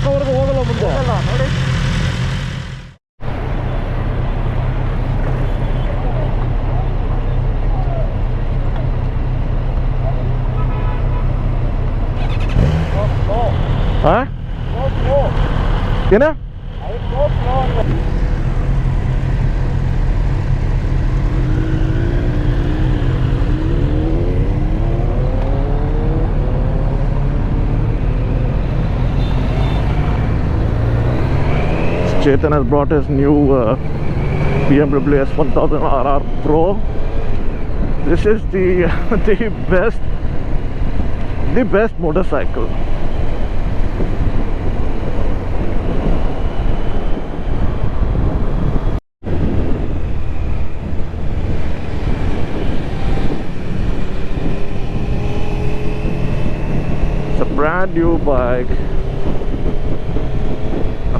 ಪಕ್ಕವರೆಗೂ ಹೋಗಲ್ಲ ಮುಂದೆ ನೋಡಿ. ಏನ Chetan has brought his new BMW S1000 RR Pro. This is the best motorcycle. It's a brand new bike.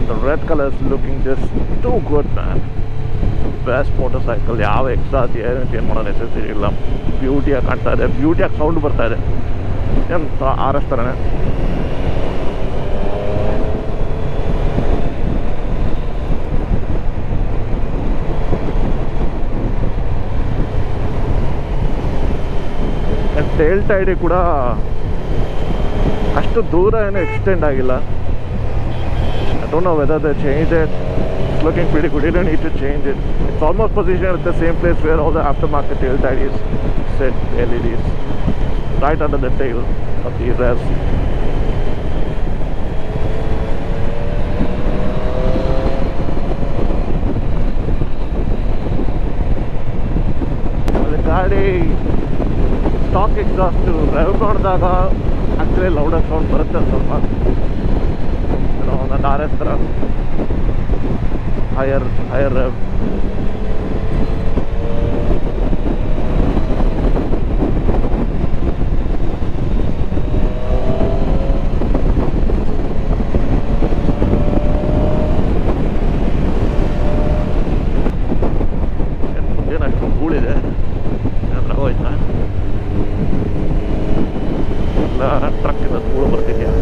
The red color is looking just too good, man. Best motorcycle. ಯಾವ extra ಏನು change ಮಾಡೋ necessity ಇಲ್ಲ. ಬ್ಯೂಟಿಯಾಗಿ ಕಾಣ್ತಾ ಇದೆ, ಬ್ಯೂಟಿಯಾಗಿ sound ಬರ್ತಾ ಇದೆ. ಎಂತ RS ಥರನೇ. ಟೇಲ್ ಟೈಡಿ ಕೂಡ ಅಷ್ಟು ದೂರ ಏನು ಎಕ್ಸ್ಟೆಂಡ್ ಆಗಿಲ್ಲ. I don't know whether they changed it. It's looking pretty good. You don't need to change it. It's almost positioned at the same place where all the aftermarket tail light is set, LEDs, right under the tail of the revs. The ಗಾಡಿ stock exhaust drive ಮಾಡಿದಾಗ actually louder sound ಬರುತ್ತೆ ಸ್ವಲ್ಪ. That RS ಥರ higher rev. ಏನಷ್ಟು ಧೂಳಿದೆ ಏನಾದ್ರೂ ಹೋಯ್ತಾ ಎಲ್ಲ ಟ್ರಕ್ಕಿಂದ ಧೂಳು ಬರ್ತಿದ್ಯಾ?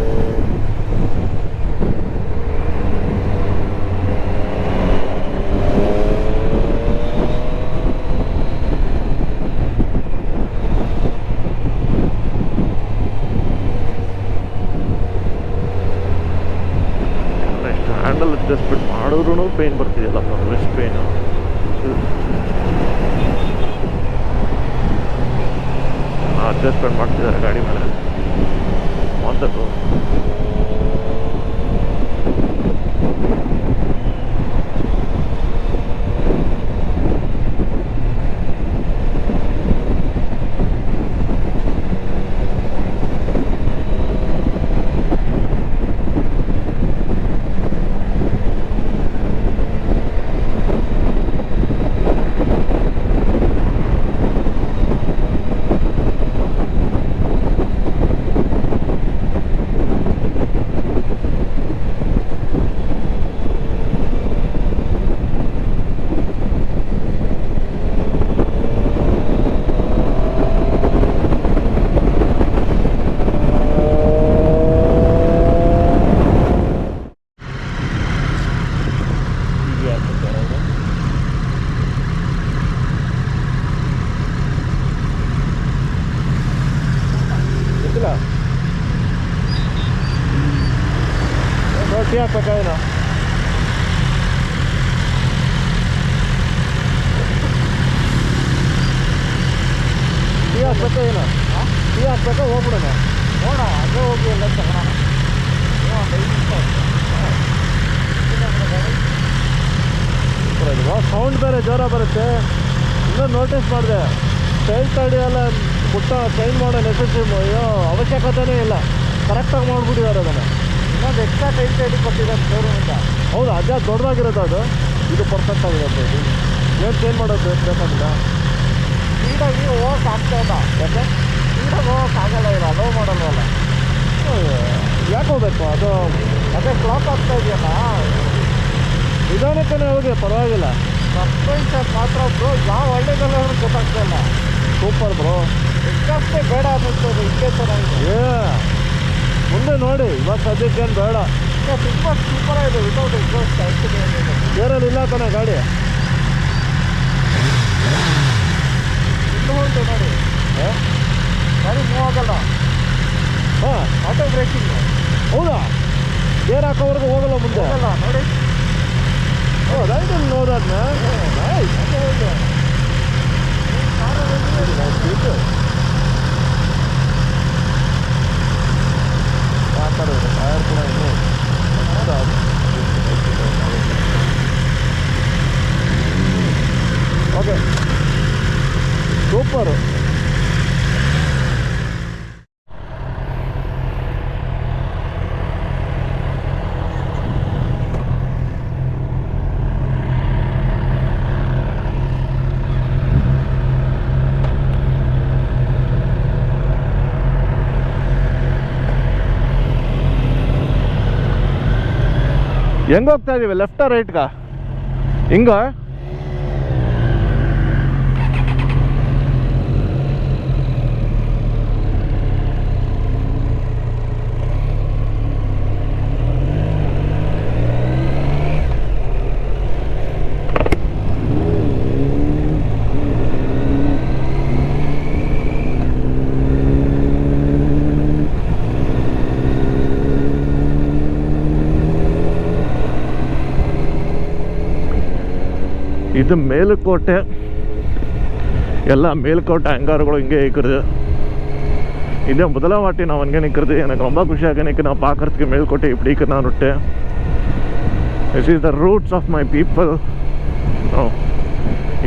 ಹ್ಯಾಂಡಲ್ ಅಡ್ಜಸ್ಟ್ಮೆಂಟ್ ಮಾಡಿದ್ರೂ ಪೇನ್ ಬರ್ತಿದೆಯಲ್ಲಪ್ಪ, ವೆಸ್ಟ್ ಪೇನು. ಅಡ್ಜಸ್ಟ್ಮೆಂಟ್ ಮಾಡ್ತಿದ್ದಾರೆ ಗಾಡಿ ಮೇಲೆ ಮಾತದ್ದು. ಟೀ ಹಾಕ್ಬೇಕಾಗಿಲ್ಲ. ಟೀ ಹಾಕ್ಬೇಕಾಗಿಲ್ಲ, ಟೀ ಹಾಕ್ಬೇಕಾ ಹೋಗ್ಬಿಡೋಣ. ನೋಡೋಣ ಅದೇ ಹೋಗಿ ಎಲ್ಲ ತಗೋಣ. ಸೌಂಡ್ ಬೇರೆ ಜೋರ ಬರುತ್ತೆ. ಇನ್ನೂ ನೋಟಿಸ್ ಮಾಡಿದೆ, ಟೈಲ್ ತಡಿ ಎಲ್ಲ ಚೇಂಜ್ ಮಾಡೋ ನೆಸೆಸಿಟಿ ಅವಶ್ಯಕತೆನೇ ಇಲ್ಲ. ಕರೆಕ್ಟಾಗಿ ಮಾಡಿಬಿಟ್ಟಿದ್ದಾರೆ ಅದನ್ನು. ಇನ್ನೊಂದು ಎಕ್ಸ್ಟ್ರಾ ಟೈಲ್ ತಡಿ ಕೊಟ್ಟಿದ್ದಾರೆ ಶೋರೂಮಿಂದ. ಹೌದು, ಅದೇ ದೊಡ್ಡದಾಗಿರೋದು ಅದು. ಇದು ಪರ್ಫೆಕ್ಟ್ ಆಗಿರುತ್ತೆ. ಏನು ಚೇಂಜ್ ಮಾಡೋದು ಬೇಕಾಗಿಲ್ಲ. ಸ್ಪೀಡಾಗಿ ಹೋಗಕ್ಕೆ ಆಗ್ತಾ ಇಲ್ಲ. ಯಾಕೆ ಸ್ಪೀಡಾಗಿ ಹೋಗೋಕ್ಕಾಗಲ್ಲ, ಇಲ್ಲ ಲೋ ಮಾಡಲ್ವಲ್ಲ. ಯಾಕೆ ಹೋಗ್ಬೇಕು ಅದು? ಅದೇ ಕ್ಲಾಕ್ ಆಗ್ತಾ ಇದೆಯಲ್ಲ, ನಿಧಾನಕ್ಕೇ ಹೋಗಿ ಪರವಾಗಿಲ್ಲ. ಸಸ್ಪೆನ್ಷನ್ ಮಾತ್ರ ಬ್ರೋ ಯಾವ ಒಳ್ಳೆದಲ್ಲ ಗೊತ್ತಾಗ್ತಾ ಇಲ್ಲ. Super bro. ಎಕ್ಸಾಕ್ಟೇ ಬೇಡ ಅನ್ನಿಸ್ತದೆ. ಇಷ್ಟೇ ಚೆನ್ನಾಗಿದೆ. ಮುಂದೆ ನೋಡಿ, ಇವಾಗ ಸದ್ಯಕ್ಕೇನು ಬೇಡ. ತುಂಬ ಸೂಪರಾಗಿದೆ ವಿತೌಟ್ ಎಕ್ಸಾಸ್ಟ್ ಗೇರಲ್ಲಿ ಇಲ್ಲ ಕಣ ಗಾಡಿ ಇನ್ನೂ ಉಂಟು ನೋಡಿ ಗಾಡಿ ಮೂವ್ ಆಗಲ್ಲ ಹಾಂ ಆಟೋ ಬ್ರೇಕಿಂಗ್ ಹೌದಾ ಗೇರ್ ಹಾಕೋವರೆಗೂ ಹೋಗಲ್ಲ ಮುಂದೆ ಹೋಗಲ್ಲ ನೋಡಿ ಓ ರೈಟ್ ನೋಡೋದನ್ನ ಟೈರ್ ಕೂಡ ಇನ್ನೂ ಓಕೆ ಸೂಪರು ಹೆಂಗೆ ಹೋಗ್ತಾ ಇದೀವಿ ಲೆಫ್ಟಾ ರೈಟ್ಗಾ ಹಿಂಗ ಇದು ಮೇಲುಕೋಟೆ ಎಲ್ಲ ಮೇಲುಕೋಟೆ ஹேங்கர்ಗಳು இங்கே இருக்குது இதே முதல வாட்டி நான் வந்து நிற்கிறது எனக்கு ரொம்ப குஷியாக இருக்கு நான் பார்க்கறதுக்கு மேல்கோட்டை இப்படி இருக்கு நான் விட்டு this is the roots of my people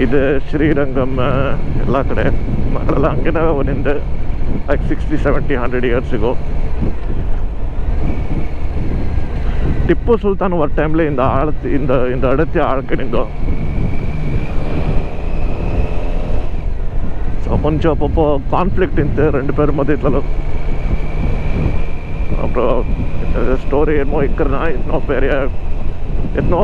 இது ஸ்ரீரங்கம் ಎಲ್ಲ ಕಡೆ ಮಕ್ಕಳೆಲ್ಲ ಹಂಗೇನೆ ಒಂದಿಂದ like 60 70 100 years ago Tipu Sultan ஒரு டைம்ல இந்த இடத்தை ஆழ்கினீங்க கொஞ்சம் அப்பப்போ கான்ஃப்ளிக்ட் இருந்து ரெண்டு பேரும் மத்தியத்தில் அப்புறம் ஸ்டோரி என்னமோ இருக்கிறனா இன்னும் பெரிய ಎಷ್ಟೋ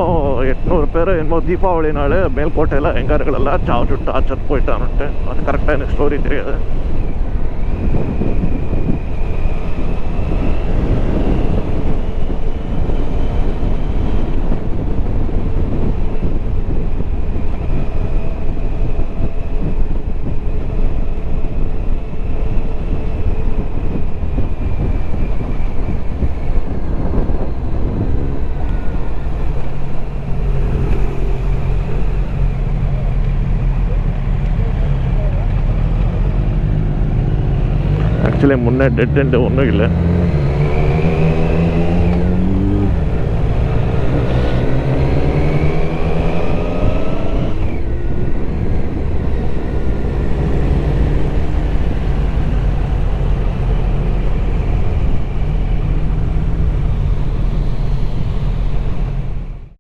800 பேர் என்னமோ தீபாவளி நாள் மேல்கோட்டையில் ஹேங்கர்களெல்லாம் சாப்பிட்டு டார்ச்சர் போயிட்டான்ட்டு அது கரெக்டாக எனக்கு ஸ்டோரி தெரியாது ಆ್ಯಕ್ಚುಲಿ ಮುನ್ನೆ ಡೆಡ್ ಎಂಡ್ ಒನ್ನೂ ಇಲ್ಲ